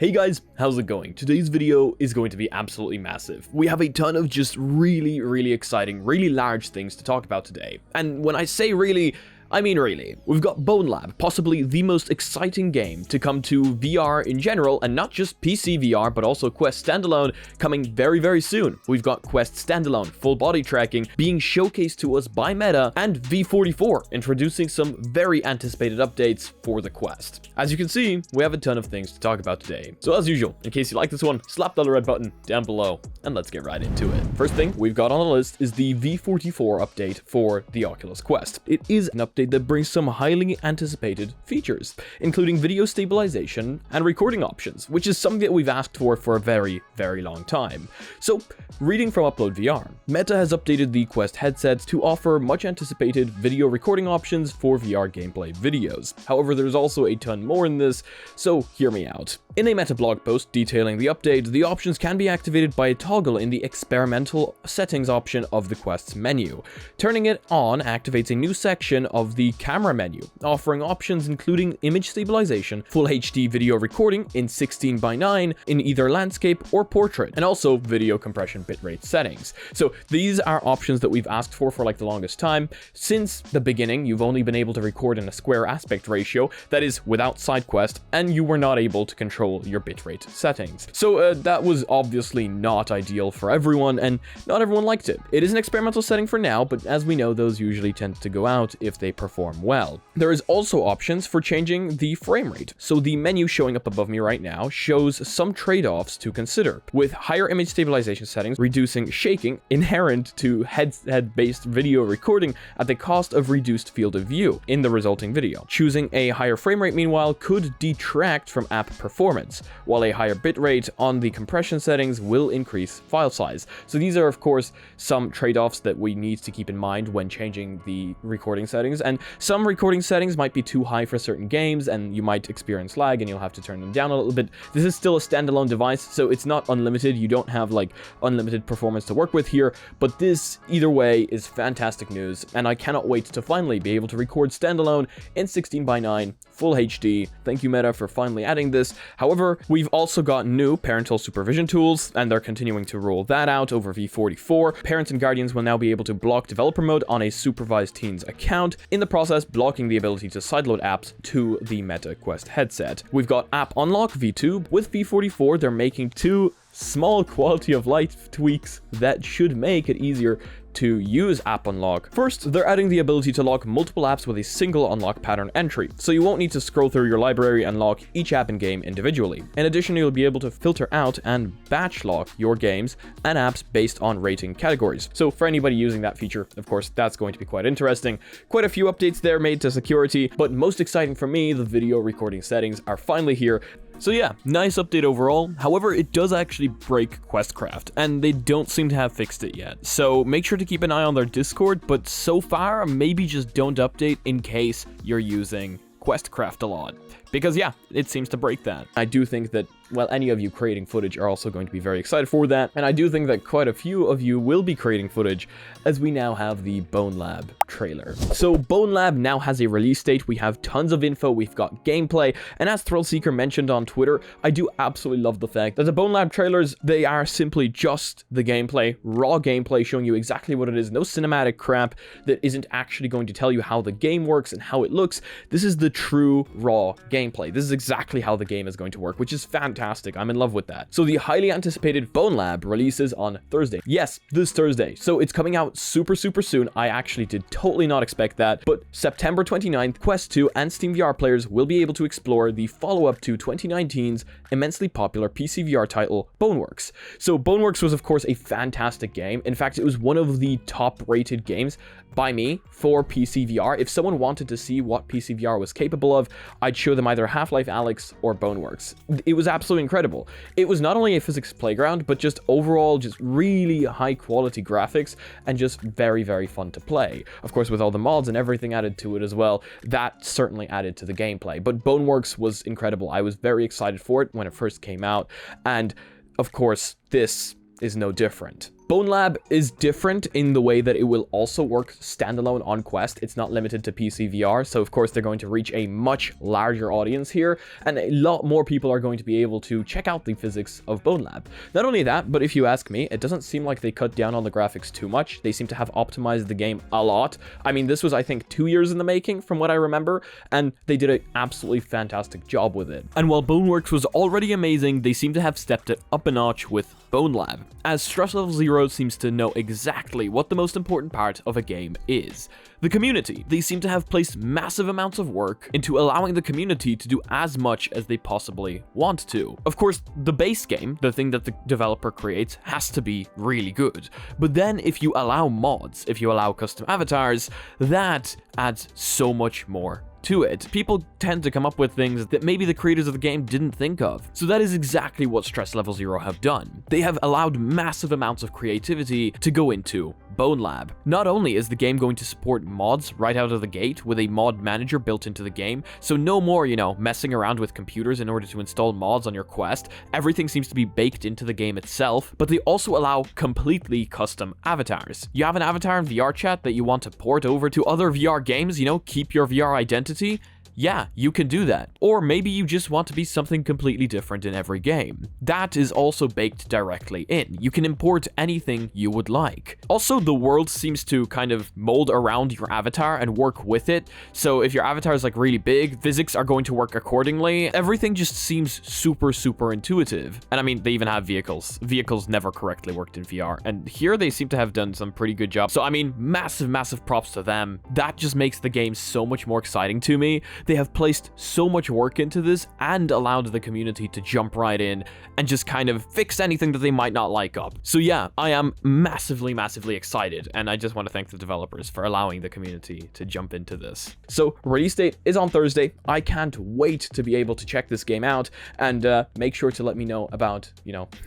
Hey guys, how's it going? Today's video is going to be absolutely massive. We have a ton of just really exciting, really large things to talk about today. And when I say really, I mean really. We've got Bonelab, possibly the most exciting game to come to VR in general, and not just PCVR, but also Quest Standalone coming very soon. We've got Quest Standalone, full body tracking, being showcased to us by Meta, and V44 introducing some very anticipated updates for the Quest. As you can see, we have a ton of things to talk about today. So as usual, in case you like this one, slap that red button down below, and let's get right into it. First thing we've got on the list is the V44 update for the Oculus Quest. It is an update that brings some highly anticipated features, including video stabilization and recording options, which is something that we've asked for a very long time. So, reading from Upload VR, Meta has updated the Quest headsets to offer much anticipated video recording options for VR gameplay videos. However, there's also a ton more in this, so hear me out. In a Meta blog post detailing the update, the options can be activated by a toggle in the experimental settings option of the Quest's menu. Turning it on activates a new section of the camera menu, offering options including image stabilization, full HD video recording in 16:9 in either landscape or portrait, and also video compression bitrate settings. So these are options that we've asked for like the longest time. Since the beginning, you've only been able to record in a square aspect ratio, that is without SideQuest, and you were not able to control your bitrate settings. So that was obviously not ideal for everyone, and not everyone liked it. It is an experimental setting for now, but as we know, those usually tend to go out if they perform well. There is also options for changing the frame rate. So the menu showing up above me right now shows some trade-offs to consider, with higher image stabilization settings reducing shaking inherent to headset-based video recording at the cost of reduced field of view in the resulting video. Choosing a higher frame rate, meanwhile, could detract from app performance, while a higher bitrate on the compression settings will increase file size. So these are, of course, some trade-offs that we need to keep in mind when changing the recording settings, and some recording settings might be too high for certain games, and you might experience lag, and you'll have to turn them down a little bit. This is still a standalone device, so it's not unlimited. You don't have, like, unlimited performance to work with here, but this, either way, is fantastic news, and I cannot wait to finally be able to record standalone in 16:9, full HD. Thank you, Meta, for finally adding this. However, we've also got new parental supervision tools, and they're continuing to roll that out over V44. Parents and guardians will now be able to block developer mode on a supervised teen's account, in the process blocking the ability to sideload apps to the Meta Quest headset. We've got App Unlock V2. With V44, they're making two small quality of life tweaks that should make it easier to use App Unlock. First, they're adding the ability to lock multiple apps with a single unlock pattern entry, so you won't need to scroll through your library and lock each app in game individually. In addition, you'll be able to filter out and batch lock your games and apps based on rating categories. So for anybody using that feature, of course, that's going to be quite interesting. Quite a few updates there made to security, but most exciting for me, the video recording settings are finally here. So yeah, nice update overall. However, it does actually break Questcraft, and they don't seem to have fixed it yet. So make sure to keep an eye on their Discord, but so far, maybe just don't update in case you're using Questcraft a lot. Because yeah, it seems to break that. I do think that, well, any of you creating footage are also going to be very excited for that, and I do think that quite a few of you will be creating footage as we now have the Bonelab trailer. So Bonelab now has a release date, we have tons of info, we've got gameplay, and as Thrillseeker mentioned on Twitter, I do absolutely love the fact that the Bonelab trailers, they are simply just the gameplay, raw gameplay showing you exactly what it is, no cinematic crap that isn't actually going to tell you how the game works and how it looks. This is the true raw gameplay. This is exactly how the game is going to work, which is fantastic. I'm in love with that. So the highly anticipated Bonelab releases on Thursday. Yes, this Thursday. So it's coming out super soon. I actually did totally not expect that, but September 29th, Quest 2 and Steam VR players will be able to explore the follow-up to 2019's immensely popular PCVR title, Boneworks. So Boneworks was, of course, a fantastic game. In fact, it was one of the top-rated games by me for PCVR. If someone wanted to see what PCVR was capable of, I'd show them either Half-Life Alyx or Boneworks. It was absolutely incredible. It was not only a physics playground, but just overall just really high-quality graphics and just very fun to play. Of course, with all the mods and everything added to it as well, that certainly added to the gameplay. But Boneworks was incredible. I was very excited for it when it first came out, and of course, this is no different. Bonelab is different in the way that it will also work standalone on Quest. It's not limited to PCVR, so of course they're going to reach a much larger audience here, and a lot more people are going to be able to check out the physics of Bonelab. Not only that, but if you ask me, it doesn't seem like they cut down on the graphics too much. They seem to have optimized the game a lot. I mean, this was, I think, 2 years in the making from what I remember, and they did an absolutely fantastic job with it. And while Boneworks was already amazing, they seem to have stepped it up a notch with Bonelab, as Stress Level Zero seems to know exactly what the most important part of a game is. The community. They seem to have placed massive amounts of work into allowing the community to do as much as they possibly want to. Of course, the base game, the thing that the developer creates, has to be really good. But then if you allow mods, if you allow custom avatars, that adds so much more to it. People tend to come up with things that maybe the creators of the game didn't think of. So that is exactly what Stress Level Zero have done. They have allowed massive amounts of creativity to go into Bonelab. Not only is the game going to support mods right out of the gate with a mod manager built into the game, so no more, messing around with computers in order to install mods on your Quest. Everything seems to be baked into the game itself, but they also allow completely custom avatars. You have an avatar in VR chat that you want to port over to other VR games, keep your VR identity. Yeah, you can do that. Or maybe you just want to be something completely different in every game. That is also baked directly in. You can import anything you would like. Also, the world seems to kind of mold around your avatar and work with it. So if your avatar is like really big, physics are going to work accordingly. Everything just seems super, super intuitive. And I mean, they even have vehicles. Vehicles never correctly worked in VR. And here they seem to have done some pretty good job. So I mean, massive, massive props to them. That just makes the game so much more exciting to me. They have placed so much work into this and allowed the community to jump right in and just kind of fix anything that they might not like up. So yeah, I am massively, massively excited, and I just want to thank the developers for allowing the community to jump into this. So release date is on Thursday. I can't wait to be able to check this game out, and make sure to let me know about,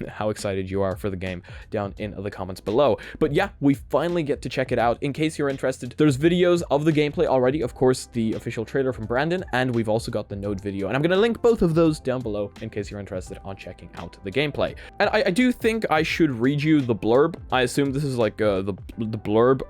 how excited you are for the game down in the comments below. But yeah, we finally get to check it out. In case you're interested, there's videos of the gameplay already. Of course, the official trailer from Brandon, and we've also got the Node video, and I'm going to link both of those down below in case you're interested on checking out the gameplay. And I do think I should read you the blurb. I assume this is like the blurb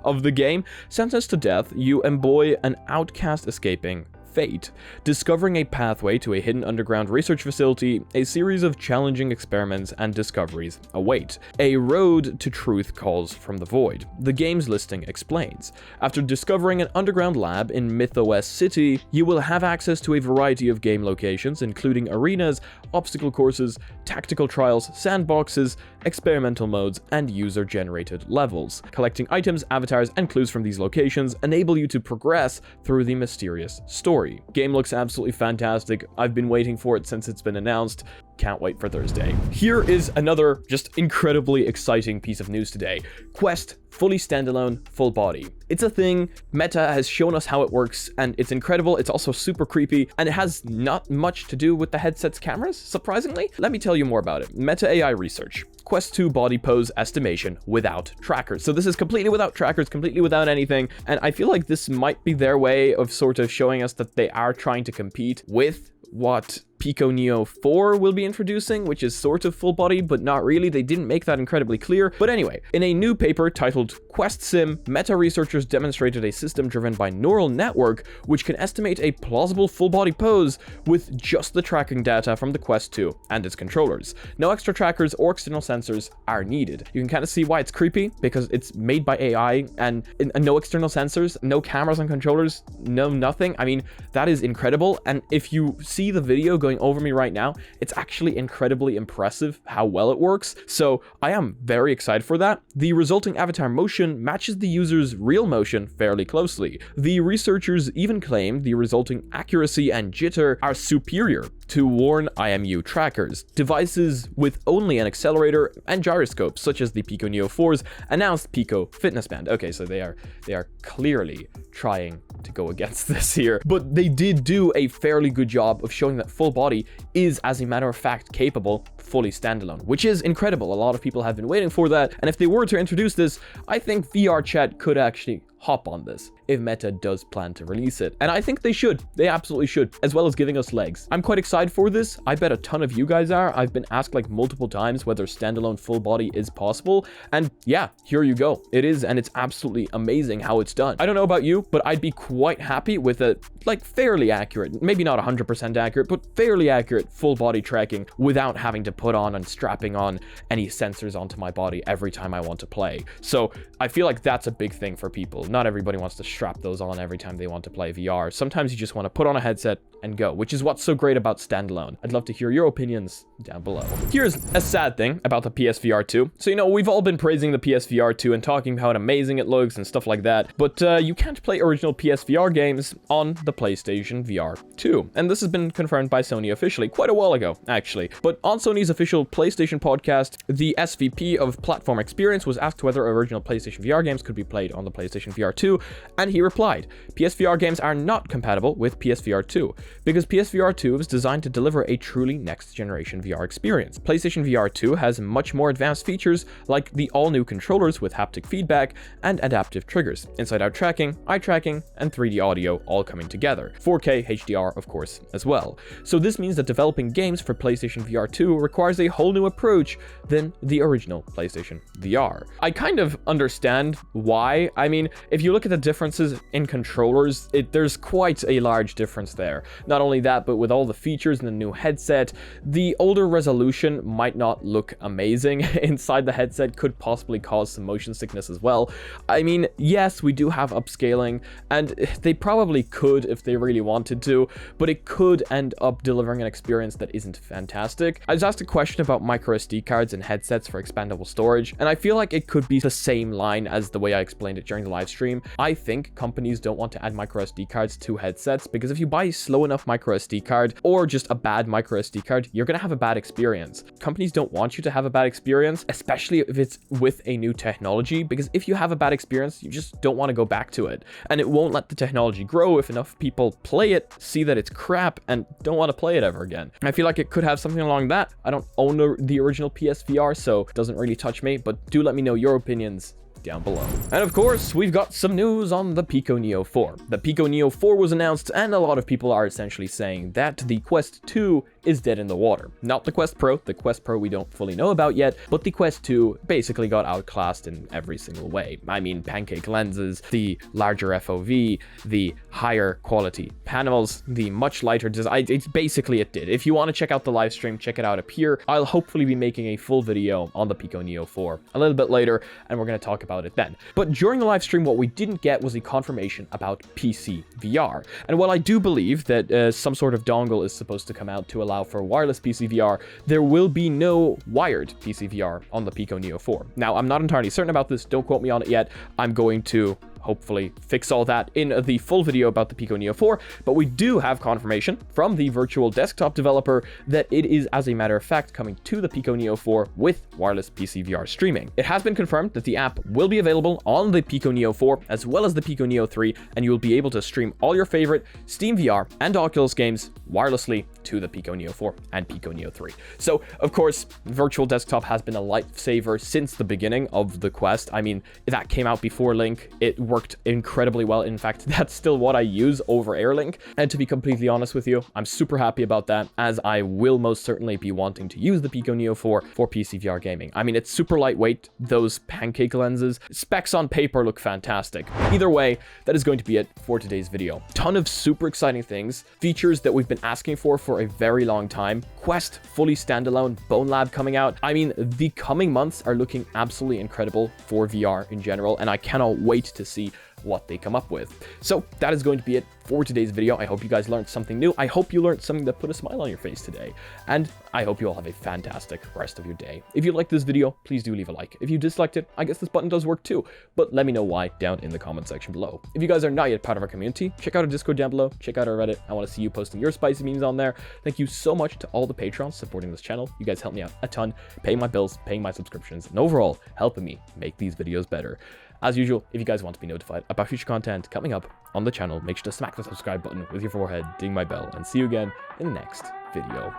of the game. Sentenced to death, you embody an outcast escaping fate. Discovering a pathway to a hidden underground research facility, a series of challenging experiments and discoveries await. A road to truth calls from the void. The game's listing explains. After discovering an underground lab in MythOS City, you will have access to a variety of game locations, including arenas, obstacle courses, tactical trials, sandboxes, experimental modes, and user-generated levels. Collecting items, avatars, and clues from these locations enable you to progress through the mysterious story. Game looks absolutely fantastic. I've been waiting for it since it's been announced. Can't wait for Thursday. Here is another just incredibly exciting piece of news today. Quest, fully standalone, full body. It's a thing. Meta has shown us how it works, and it's incredible. It's also super creepy, and it has not much to do with the headset's cameras, surprisingly. Let me tell you more about it. Meta AI research. Quest 2 body pose estimation without trackers. So this is completely without trackers, completely without anything, and I feel like this might be their way of sort of showing us that they are trying to compete with what Pico Neo 4 will be introducing, which is sort of full body, but not really. They didn't make that incredibly clear. But anyway, in a new paper titled Quest Sim, Meta researchers demonstrated a system driven by neural network, which can estimate a plausible full body pose with just the tracking data from the Quest 2 and its controllers. No extra trackers or external sensors are needed. You can kind of see why it's creepy, because it's made by AI and no external sensors, no cameras and controllers, no nothing. I mean, that is incredible. And if you see the video going over me right now, it's actually incredibly impressive how well it works. So I am very excited for that. The resulting avatar motion matches the user's real motion fairly closely. The researchers even claim the resulting accuracy and jitter are superior to worn IMU trackers. Devices with only an accelerator and gyroscope, such as the Pico Neo 4's announced Pico Fitness Band. Okay, so they are clearly trying to go against this here, but they did do a fairly good job of showing that full body is, as a matter of fact, capable fully standalone, which is incredible. A lot of people have been waiting for that, and if they were to introduce this, I think VR chat could actually hop on this if Meta does plan to release it. And I think they should. They absolutely should, as well as giving us legs. I'm quite excited for this. I bet a ton of you guys are. I've been asked like multiple times whether standalone full body is possible. And yeah, here you go. It is, and it's absolutely amazing how it's done. I don't know about you, but I'd be quite happy with a like fairly accurate, maybe not 100% accurate, but fairly accurate full body tracking without having to put on and strapping on any sensors onto my body every time I want to play. So I feel like that's a big thing for people. Not everybody wants to strap those on every time they want to play VR. Sometimes you just want to put on a headset and go, which is what's so great about standalone. I'd love to hear your opinions down below. Here's a sad thing about the PSVR 2. So, you know, we've all been praising the PSVR 2 and talking about how amazing it looks and stuff like that, but you can't play original PSVR games on the PlayStation VR 2. And this has been confirmed by Sony officially quite a while ago, actually. But on Sony's official PlayStation podcast, the SVP of Platform Experience was asked whether original PlayStation VR games could be played on the PlayStation VR 2, and he replied, PSVR games are not compatible with PSVR 2, because PSVR 2 is designed to deliver a truly next-generation VR experience. PlayStation VR 2 has much more advanced features like the all-new controllers with haptic feedback and adaptive triggers, inside-out tracking, eye tracking, and 3D audio all coming together. 4K HDR, of course, as well. So this means that developing games for PlayStation VR 2 requires a whole new approach than the original PlayStation VR. I kind of understand why. I mean, if you look at the differences in controllers, there's quite a large difference there. Not only that, but with all the features in the new headset, the older resolution might not look amazing inside the headset, could possibly cause some motion sickness as well. I mean, yes, we do have upscaling, and they probably could if they really wanted to, but it could end up delivering an experience that isn't fantastic. I was asked a question about micro SD cards and headsets for expandable storage, and I feel like it could be the same line as the way I explained it during the live stream. I think companies don't want to add micro SD cards to headsets, because if you buy a slow enough micro SD card or just a bad micro SD card, you're gonna have a bad experience. Companies don't want you to have a bad experience, especially if it's with a new technology, because if you have a bad experience, you just don't want to go back to it, and it won't let the technology grow if enough people play it, see that it's crap, and don't want to play it ever again. I feel like it could have something along that. I don't own the original PSVR, so it doesn't really touch me, but do let me know your opinions down below. And of course, we've got some news on the Pico Neo 4. The Pico Neo 4 was announced, and a lot of people are essentially saying that the Quest 2 is dead in the water. Not the Quest Pro. The Quest Pro we don't fully know about yet, but the Quest 2 basically got outclassed in every single way. I mean, pancake lenses, the larger FOV, the higher quality panels, the much lighter design. It did. If you want to check out the live stream, check it out up here. I'll hopefully be making a full video on the Pico Neo 4 a little bit later, and we're going to talk about it then. But during the live stream, what we didn't get was a confirmation about PCVR. And while I do believe that some sort of dongle is supposed to come out to allow for wireless PCVR, there will be no wired PCVR on the Pico Neo 4. Now, I'm not entirely certain about this. Don't quote me on it yet. I'm going to hopefully fix all that in the full video about the Pico Neo 4, but we do have confirmation from the virtual desktop developer that it is, as a matter of fact, coming to the Pico Neo 4 with wireless PCVR streaming. It has been confirmed that the app will be available on the Pico Neo 4 as well as the Pico Neo 3, and you will be able to stream all your favorite Steam VR and Oculus games wirelessly to the Pico Neo 4 and Pico Neo 3. So, of course, virtual desktop has been a lifesaver since the beginning of the Quest. I mean, that came out before Link. It worked incredibly well. In fact, that's still what I use over Airlink. And to be completely honest with you, I'm super happy about that, as I will most certainly be wanting to use the Pico Neo 4 for PCVR gaming. I mean, it's super lightweight. Those pancake lenses, specs on paper look fantastic. Either way, that is going to be it for today's video. Ton of super exciting things, features that we've been asking for a very long time. Quest fully standalone, Bonelab coming out. I mean, the coming months are looking absolutely incredible for VR in general, and I cannot wait to see what they come up with. So that is going to be it for today's video. I hope you guys learned something new. I hope you learned something that put a smile on your face today, and I hope you all have a fantastic rest of your day. If you liked this video, please do leave a like. If you disliked it, I guess this button does work too, but let me know why down in the comment section below. If you guys are not yet part of our community, check out our Discord down below, check out our Reddit. I want to see you posting your spicy memes on there. Thank you so much to all the patrons supporting this channel. You guys help me out a ton, paying my bills, paying my subscriptions, and overall helping me make these videos better. As usual, if you guys want to be notified about future content coming up on the channel, make sure to smack the subscribe button with your forehead, ding my bell, and see you again in the next video.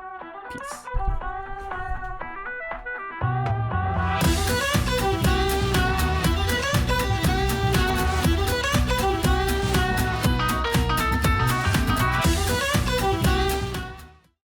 Peace.